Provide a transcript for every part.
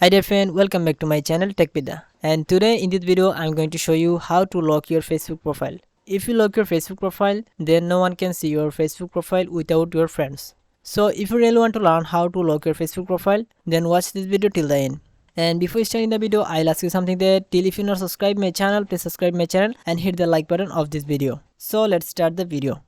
Hi dear friend, welcome back to my channel Tech Bidda. And today in this video I'm going to show you how to lock your Facebook profile. If you lock your Facebook profile, then no one can see your Facebook profile without your friends. So if you really want to learn how to lock your Facebook profile, then watch this video till the end. And before starting the video, I'll ask you something that till if you not subscribe my channel, please subscribe my channel and hit the like button of this video. So let's start the video.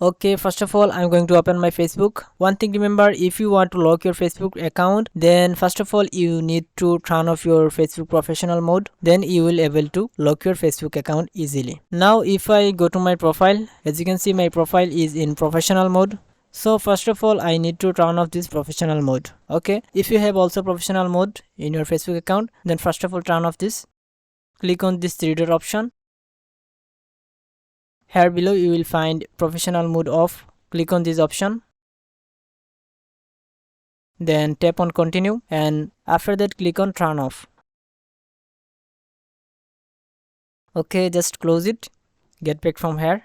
Okay, first of all I'm going to open my Facebook. One thing remember, if you want to lock your Facebook account, then first of all you need to turn off your Facebook professional mode, then you will able to lock your Facebook account easily. Now if I go to my profile, as you can see my profile is in professional mode. So first of all I need to turn off this professional mode. Okay, if you have also professional mode in your Facebook account, then first of all turn off this. Click on this three dot option. Here below you will find professional mode off. Click on this option, then tap on continue, and after that click on turn off. Okay, just close it, get back from here,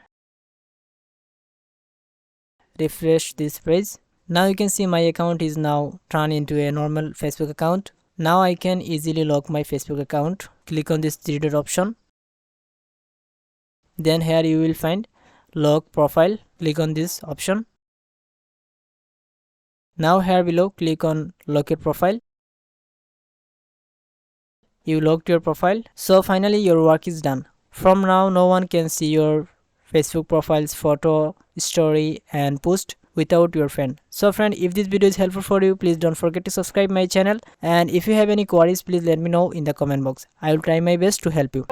refresh this page. Now you can see my account is now turned into a normal Facebook account. Now I can easily lock my Facebook account. Click on this three dot option, then here you will find lock profile. Click on this option. Now here below click on lock your profile. You locked your profile. So finally your work is done. From now no one can see your Facebook profile's photo, story and post without your friend. So friend, if this video is helpful for you, please don't forget to subscribe my channel, and if you have any queries please let me know in the comment box. I will try my best to help you.